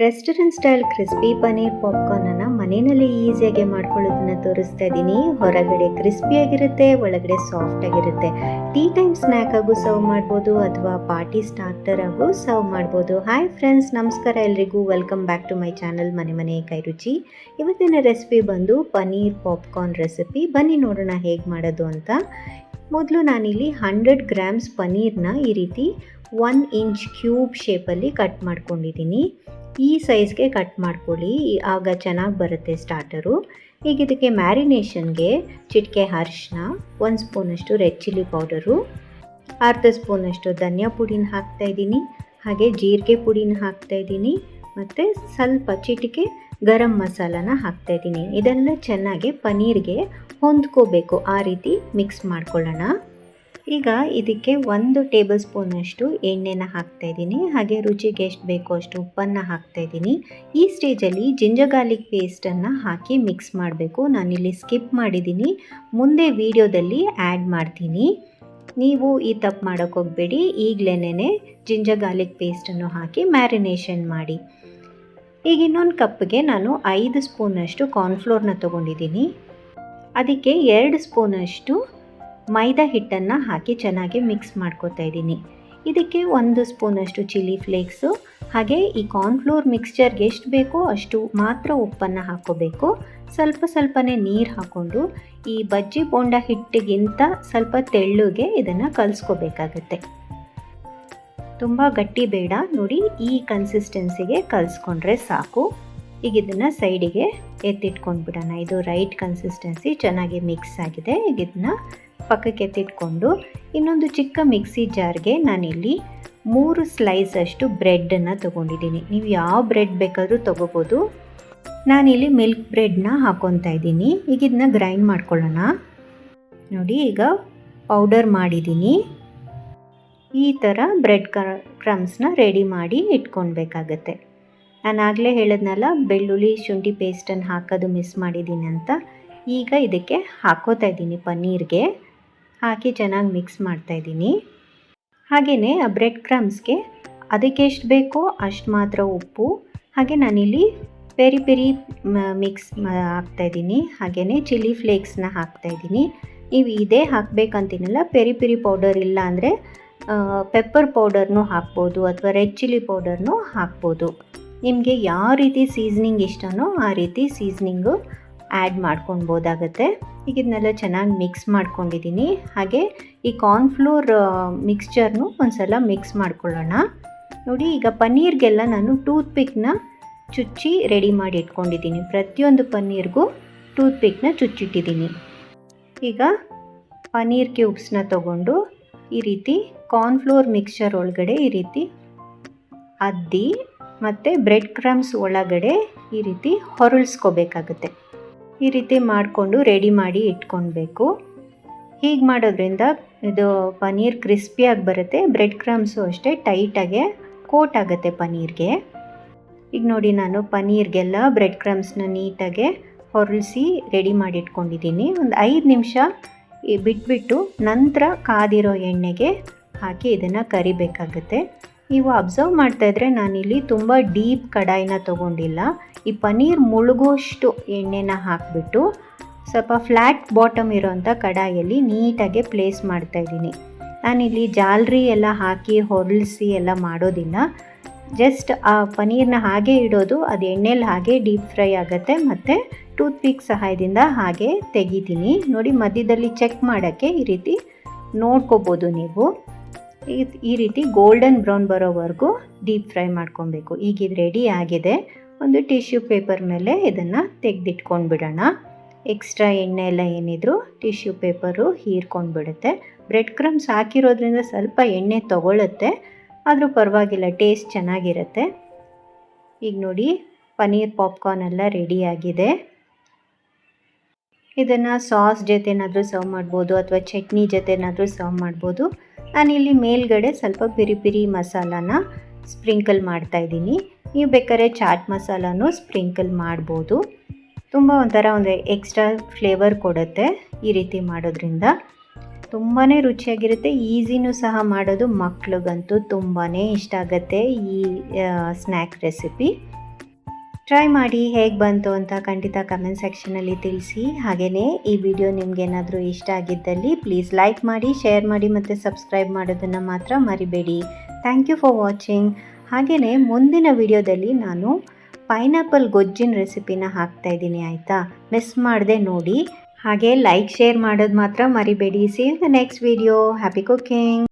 Restaurant style crispy paneer ಪಾಪ್ಕಾರ್ನನ್ನು ಮನೆಯಲ್ಲಿ ಈಸಿಯಾಗಿ ಮಾಡ್ಕೊಳ್ಳೋದನ್ನ ತೋರಿಸ್ತಾ ಇದ್ದೀನಿ. ಹೊರಗಡೆ ಕ್ರಿಸ್ಪಿಯಾಗಿರುತ್ತೆ, ಒಳಗಡೆ ಸಾಫ್ಟ್ ಆಗಿರುತ್ತೆ. ಟೀ ಟೈಮ್ ಸ್ನ್ಯಾಕ್ ಆಗು ಸರ್ವ್ ಮಾಡ್ಬೋದು ಅಥವಾ ಪಾರ್ಟಿ ಸ್ಟಾರ್ಟರ್ ಆಗು ಸರ್ವ್ ಮಾಡ್ಬೋದು. ಹಾಯ್ ಫ್ರೆಂಡ್ಸ್, ನಮಸ್ಕಾರ ಎಲ್ರಿಗೂ. Welcome back to my channel ಮನೆ ಕೈ ರುಚಿ. ಇವತ್ತಿನ ರೆಸಿಪಿ ಬಂದು ಪನ್ನೀರ್ ಪಾಪ್ಕಾರ್ನ್ ರೆಸಿಪಿ. ಬನ್ನಿ ನೋಡೋಣ ಹೇಗೆ ಮಾಡೋದು ಅಂತ. ಮೊದಲು ನಾನಿಲ್ಲಿ 100 ಗ್ರಾಮ್ಸ್ ಪನ್ನೀರ್ನ ಈ ರೀತಿ 1 ಇಂಚ್ ಕ್ಯೂಬ್ ಶೇಪಲ್ಲಿ ಕಟ್ ಮಾಡ್ಕೊಂಡಿದ್ದೀನಿ. ಈ ಸೈಜ್ಗೆ ಕಟ್ ಮಾಡ್ಕೊಳ್ಳಿ, ಆಗ ಚೆನ್ನಾಗಿ ಬರುತ್ತೆ ಸ್ಟಾರ್ಟರು. ಈಗ ಇದಕ್ಕೆ ಮ್ಯಾರಿನೇಷನ್ಗೆ ಚಿಟಿಕೆ ಅರಿಶಿನ, 1 ಸ್ಪೂನಷ್ಟು ರೆಡ್ ಚಿಲ್ಲಿ ಪೌಡರು, ಅರ್ಧ ಸ್ಪೂನಷ್ಟು ಧನಿಯಾ ಪುಡಿನ ಹಾಕ್ತಾಯಿದ್ದೀನಿ, ಹಾಗೆ ಜೀರಿಗೆ ಪುಡಿನ ಹಾಕ್ತಾಯಿದ್ದೀನಿ, ಮತ್ತು ಸ್ವಲ್ಪ ಚಿಟಿಕೆ ಗರಂ ಮಸಾಲಾನ ಹಾಕ್ತಾಯಿದ್ದೀನಿ. ಇದೆಲ್ಲ ಚೆನ್ನಾಗಿ ಪನ್ನೀರ್ಗೆ ಹೊಂದ್ಕೋಬೇಕು, ಆ ರೀತಿ ಮಿಕ್ಸ್ ಮಾಡ್ಕೊಳ್ಳೋಣ. ಈಗ ಇದಕ್ಕೆ 1 ಟೇಬಲ್ ಸ್ಪೂನಷ್ಟು ಎಣ್ಣೆನ ಹಾಕ್ತಾಯಿದ್ದೀನಿ, ಹಾಗೆ ರುಚಿಗೆ ಎಷ್ಟು ಬೇಕೋ ಅಷ್ಟು ಉಪ್ಪನ್ನು ಹಾಕ್ತಾಯಿದ್ದೀನಿ. ಈ ಸ್ಟೇಜಲ್ಲಿ ಜಿಂಜರ್ ಗಾರ್ಲಿಕ್ ಪೇಸ್ಟನ್ನು ಹಾಕಿ ಮಿಕ್ಸ್ ಮಾಡಬೇಕು. ನಾನಿಲ್ಲಿ ಸ್ಕಿಪ್ ಮಾಡಿದ್ದೀನಿ, ಮುಂದೆ ವಿಡಿಯೋದಲ್ಲಿ ಆ್ಯಡ್ ಮಾಡ್ತೀನಿ. ನೀವು ಈ ತಪ್ಪು ಮಾಡೋಕ್ಕೆ ಹೋಗಬೇಡಿ. ಈಗಲೇ ಜಿಂಜರ್ ಗಾರ್ಲಿಕ್ ಪೇಸ್ಟನ್ನು ಹಾಕಿ ಮ್ಯಾರಿನೇಷನ್ ಮಾಡಿ. ಈಗ ಇನ್ನೊಂದು ಕಪ್ಗೆ ನಾನು 5 ಸ್ಪೂನಷ್ಟು ಕಾರ್ನ್ಫ್ಲೋರ್ನ ತೊಗೊಂಡಿದ್ದೀನಿ. ಅದಕ್ಕೆ 2 ಸ್ಪೂನಷ್ಟು ಮೈದಾ ಹಿಟ್ಟನ್ನು ಹಾಕಿ ಚೆನ್ನಾಗಿ ಮಿಕ್ಸ್ ಮಾಡ್ಕೊತಾ ಇದ್ದೀನಿ. ಇದಕ್ಕೆ 1 ಸ್ಪೂನಷ್ಟು ಚಿಲ್ಲಿ ಫ್ಲೇಕ್ಸು, ಹಾಗೆ ಈ ಕಾರ್ನ್ಫ್ಲೋರ್ ಮಿಕ್ಸ್ಚರ್ಗೆ ಎಷ್ಟು ಬೇಕೋ ಅಷ್ಟು ಮಾತ್ರ ಉಪ್ಪನ್ನು ಹಾಕ್ಕೋಬೇಕು. ಸ್ವಲ್ಪನೇ ನೀರು ಹಾಕ್ಕೊಂಡು ಈ ಬಜ್ಜಿ ಬೋಂಡ ಹಿಟ್ಟಿಗಿಂತ ಸ್ವಲ್ಪ ತೆಳ್ಳಗೆ ಇದನ್ನು ಕಲಿಸ್ಕೋಬೇಕಾಗತ್ತೆ. ತುಂಬ ಗಟ್ಟಿ ಬೇಡ, ನೋಡಿ ಈ ಕನ್ಸಿಸ್ಟೆನ್ಸಿಗೆ ಕಲಿಸ್ಕೊಂಡ್ರೆ ಸಾಕು. ಈಗ ಇದನ್ನು ಸೈಡಿಗೆ ಎತ್ತಿಟ್ಕೊಂಡ್ಬಿಡೋಣ. ಇದು ರೈಟ್ ಕನ್ಸಿಸ್ಟೆನ್ಸಿ, ಚೆನ್ನಾಗಿ ಮಿಕ್ಸ್ ಆಗಿದೆ. ಈಗ ಇದನ್ನು ಪಕ್ಕಕ್ಕೆ ಎತ್ತಿಟ್ಕೊಂಡು ಇನ್ನೊಂದು ಚಿಕ್ಕ ಮಿಕ್ಸಿ ಜಾರ್ಗೆ ನಾನಿಲ್ಲಿ 3 ಸ್ಲೈಸ್ ಅಷ್ಟು ಬ್ರೆಡ್ಡನ್ನು ತೊಗೊಂಡಿದ್ದೀನಿ. ನೀವು ಯಾವ ಬ್ರೆಡ್ ಬೇಕಾದರೂ ತೊಗೋಬೋದು. ನಾನಿಲ್ಲಿ ಮಿಲ್ಕ್ ಬ್ರೆಡ್ನ ಹಾಕ್ಕೊತಾ ಇದ್ದೀನಿ. ಈಗ ಇದನ್ನ ಗ್ರೈಂಡ್ ಮಾಡ್ಕೊಳ್ಳೋಣ. ನೋಡಿ, ಈಗ ಪೌಡರ್ ಮಾಡಿದ್ದೀನಿ. ಈ ಥರ ಬ್ರೆಡ್ ಕ್ರಮ್ಸ್ನ ರೆಡಿ ಮಾಡಿ ಇಟ್ಕೊಳ್ಬೇಕಾಗತ್ತೆ. ನಾನು ಆಗಲೇ ಹೇಳಿದ್ನಲ್ಲ, ಬೆಳ್ಳುಳ್ಳಿ ಶುಂಠಿ ಪೇಸ್ಟನ್ನು ಹಾಕೋದು ಮಿಸ್ ಮಾಡಿದ್ದೀನಿ ಅಂತ. ಈಗ ಇದಕ್ಕೆ ಹಾಕ್ಕೋತಾ ಇದ್ದೀನಿ, ಪನ್ನೀರ್ಗೆ ಹಾಕಿ ಚೆನ್ನಾಗಿ ಮಿಕ್ಸ್ ಮಾಡ್ತಾಯಿದ್ದೀನಿ. ಹಾಗೆಯೇ ಆ ಬ್ರೆಡ್ ಕ್ರಮ್ಸ್ಗೆ ಅದಕ್ಕೆ ಎಷ್ಟು ಬೇಕೋ ಅಷ್ಟು ಮಾತ್ರ ಉಪ್ಪು, ಹಾಗೆ ನಾನಿಲ್ಲಿ ಪೆರಿ ಮಿಕ್ಸ್ ಹಾಕ್ತಾಯಿದ್ದೀನಿ. ಹಾಗೆಯೇ ಚಿಲ್ಲಿ ಫ್ಲೇಕ್ಸ್ನ ಹಾಕ್ತಾಯಿದ್ದೀನಿ. ನೀವು ಇದೇ ಹಾಕಬೇಕಂತೀನಲ್ಲ, ಪೆರಿ ಪೌಡರ್ ಇಲ್ಲ ಅಂದರೆ ಪೆಪ್ಪರ್ ಪೌಡರ್ನೂ ಹಾಕ್ಬೋದು ಅಥವಾ ರೆಡ್ ಚಿಲ್ಲಿ ಪೌಡರ್ನೂ ಹಾಕ್ಬೋದು. ನಿಮಗೆ ಯಾವ ರೀತಿ ಸೀಸನಿಂಗ್ ಇಷ್ಟನೋ ಆ ರೀತಿ ಸೀಸನಿಂಗು ಆ್ಯಡ್ ಮಾಡ್ಕೊಳ್ಬೋದಾಗತ್ತೆ. ಈಗ ಇದನ್ನೆಲ್ಲ ಚೆನ್ನಾಗಿ ಮಿಕ್ಸ್ ಮಾಡ್ಕೊಂಡಿದ್ದೀನಿ. ಹಾಗೆ ಈ ಕಾರ್ನ್ಫ್ಲೋರ್ ಮಿಕ್ಸ್ಚರ್ನು ಒಂದು ಸಲ ಮಿಕ್ಸ್ ಮಾಡ್ಕೊಳ್ಳೋಣ. ನೋಡಿ, ಈಗ ಪನ್ನೀರ್ಗೆಲ್ಲ ನಾನು ಟೂತ್ಪಿಕ್ನ ಚುಚ್ಚಿ ರೆಡಿ ಮಾಡಿ ಇಟ್ಕೊಂಡಿದ್ದೀನಿ. ಪ್ರತಿಯೊಂದು ಪನ್ನೀರ್ಗೂ ಟೂತ್ಪಿಕ್ನ ಚುಚ್ಚಿಟ್ಟಿದ್ದೀನಿ. ಈಗ ಪನ್ನೀರ್ ಕ್ಯೂಬ್ಸ್ನ ತೊಗೊಂಡು ಈ ರೀತಿ ಕಾರ್ನ್ಫ್ಲೋರ್ ಮಿಕ್ಸ್ಚರ್ ಒಳಗಡೆ ಈ ರೀತಿ ಅದ್ದಿ ಮತ್ತು ಬ್ರೆಡ್ ಕ್ರಮ್ಸ್ ಒಳಗಡೆ ಈ ರೀತಿ ಹೊರಳಿಸ್ಕೋಬೇಕಾಗುತ್ತೆ. ಈ ರೀತಿ ಮಾಡಿಕೊಂಡು ರೆಡಿ ಮಾಡಿ ಇಟ್ಕೊಳ್ಬೇಕು. ಹೀಗೆ ಮಾಡೋದ್ರಿಂದ ಇದು ಪನ್ನೀರ್ ಕ್ರಿಸ್ಪಿಯಾಗಿ ಬರುತ್ತೆ. ಬ್ರೆಡ್ ಕ್ರಮ್ಸು ಅಷ್ಟೇ ಟೈಟಾಗೆ ಕೋಟ್ ಆಗುತ್ತೆ ಪನ್ನೀರ್ಗೆ. ಈಗ ನೋಡಿ, ನಾನು ಪನ್ನೀರ್ಗೆಲ್ಲ ಬ್ರೆಡ್ ಕ್ರಮ್ಸ್ನ ನೀಟಾಗೆ ಹೊರಳಿಸಿ ರೆಡಿ ಮಾಡಿ ಇಟ್ಕೊಂಡಿದ್ದೀನಿ. ಒಂದು 5 ನಿಮಿಷ ಬಿಟ್ಬಿಟ್ಟು ನಂತರ ಕಾದಿರೋ ಎಣ್ಣೆಗೆ ಹಾಕಿ ಇದನ್ನು ಕರಿಬೇಕಾಗುತ್ತೆ. ನೀವು ಅಬ್ಸರ್ವ್ ಮಾಡ್ತಾಯಿದ್ರೆ ನಾನಿಲ್ಲಿ ತುಂಬ ಡೀಪ್ ಕಡಾಯಿನ ತೊಗೊಂಡಿಲ್ಲ. ಈ ಪನ್ನೀರ್ ಮುಳುಗೋಷ್ಟು ಎಣ್ಣೆನ ಹಾಕಿಬಿಟ್ಟು ಸ್ವಲ್ಪ ಫ್ಲ್ಯಾಟ್ ಬಾಟಮ್ ಇರೋವಂಥ ಕಡಾಯಲ್ಲಿ ನೀಟಾಗಿ ಪ್ಲೇಸ್ ಮಾಡ್ತಾಯಿದ್ದೀನಿ. ನಾನಿಲ್ಲಿ ಜಾಲರಿ ಎಲ್ಲ ಹಾಕಿ ಹೊರಳಿಸಿ ಎಲ್ಲ ಮಾಡೋದಿಲ್ಲ. ಜಸ್ಟ್ ಆ ಪನ್ನೀರ್ನ ಹಾಗೆ ಇಡೋದು, ಅದು ಎಣ್ಣೆಲಿ ಹಾಗೆ ಡೀಪ್ ಫ್ರೈ ಆಗುತ್ತೆ. ಮತ್ತು ಟೂತ್ಪಿಕ್ ಸಹಾಯದಿಂದ ಹಾಗೆ ತೆಗಿತೀನಿ. ನೋಡಿ, ಮಧ್ಯದಲ್ಲಿ ಚೆಕ್ ಮಾಡೋಕ್ಕೆ ಈ ರೀತಿ ನೋಡ್ಕೋಬೋದು ನೀವು. ಈ ರೀತಿ ಗೋಲ್ಡನ್ ಬ್ರೌನ್ ಬರೋವರೆಗೂ ಡೀಪ್ ಫ್ರೈ ಮಾಡ್ಕೊಬೇಕು. ಈಗ ಇದು ರೆಡಿ ಆಗಿದೆ. ಒಂದು ಟಿಶ್ಯೂ ಪೇಪರ್ ಮೇಲೆ ಇದನ್ನು ತೆಗೆದಿಟ್ಕೊಂಡು ಬಿಡೋಣ. ಎಕ್ಸ್ಟ್ರಾ ಎಣ್ಣೆ ಎಲ್ಲ ಏನಿದ್ರು ಟಿಶ್ಯೂ ಪೇಪರು ಹೀರ್ಕೊಂಡ್ಬಿಡುತ್ತೆ. ಬ್ರೆಡ್ ಕ್ರಮ್ಸ್ ಹಾಕಿರೋದ್ರಿಂದ ಸ್ವಲ್ಪ ಎಣ್ಣೆ ತೊಗೊಳುತ್ತೆ, ಆದರೂ ಪರವಾಗಿಲ್ಲ, ಟೇಸ್ಟ್ ಚೆನ್ನಾಗಿರುತ್ತೆ. ಈಗ ನೋಡಿ, ಪನ್ನೀರ್ ಪಾಪ್ಕಾರ್ನ್ ಎಲ್ಲ ರೆಡಿಯಾಗಿದೆ. ಇದನ್ನು ಸಾಸ್ ಜೊತೆನಾದರೂ ಸರ್ವ್ ಮಾಡ್ಬೋದು ಅಥವಾ ಚಟ್ನಿ ಜೊತೆನಾದರೂ ಸರ್ವ್ ಮಾಡ್ಬೋದು. ನಾನಿಲ್ಲಿ ಮೇಲ್ಗಡೆ ಸ್ವಲ್ಪ ಪಿರಿ ಮಸಾಲಾನ ಸ್ಪ್ರಿಂಕಲ್ ಮಾಡ್ತಾಯಿದ್ದೀನಿ. ನೀವು ಬೇಕಾದ್ರೆ ಚಾಟ್ ಮಸಾಲಾನೂ ಸ್ಪ್ರಿಂಕಲ್ ಮಾಡ್ಬೋದು. ತುಂಬ ಒಂದು ಎಕ್ಸ್ಟ್ರಾ ಫ್ಲೇವರ್ ಕೊಡುತ್ತೆ ಈ ರೀತಿ ಮಾಡೋದ್ರಿಂದ. ತುಂಬಾ ರುಚಿಯಾಗಿರುತ್ತೆ. ಈಸಿನೂ ಸಹ ಮಾಡೋದು. ಮಕ್ಳಿಗಂತೂ ತುಂಬಾ ಇಷ್ಟ ಆಗುತ್ತೆ ಈ ಸ್ನ್ಯಾಕ್ ರೆಸಿಪಿ. ಟ್ರೈ ಮಾಡಿ ಹೇಗೆ ಬಂತು ಅಂತ ಖಂಡಿತ ಕಮೆಂಟ್ ಸೆಕ್ಷನಲ್ಲಿ ತಿಳಿಸಿ. ಹಾಗೆಯೇ ಈ ವಿಡಿಯೋ ನಿಮಗೇನಾದರೂ ಇಷ್ಟ ಆಗಿದ್ದಲ್ಲಿ ಪ್ಲೀಸ್ ಲೈಕ್ ಮಾಡಿ, ಶೇರ್ ಮಾಡಿ ಮತ್ತು ಸಬ್ಸ್ಕ್ರೈಬ್ ಮಾಡೋದನ್ನು ಮಾತ್ರ ಮರಿಬೇಡಿ. Thank you for watching. ಹಾಗೆಯೇ ಮುಂದಿನ ವಿಡಿಯೋದಲ್ಲಿ ನಾನು ಪೈನಾಪಲ್ ಗೊಜ್ಜಿನ ರೆಸಿಪಿನ ಹಾಕ್ತಾಯಿದ್ದೀನಿ, ಆಯಿತಾ? ಮಿಸ್ ಮಾಡದೆ ನೋಡಿ. ಹಾಗೆ ಲೈಕ್ ಶೇರ್ ಮಾಡೋದು ಮಾತ್ರ ಮರಿಬೇಡಿ. See you the next video. Happy cooking.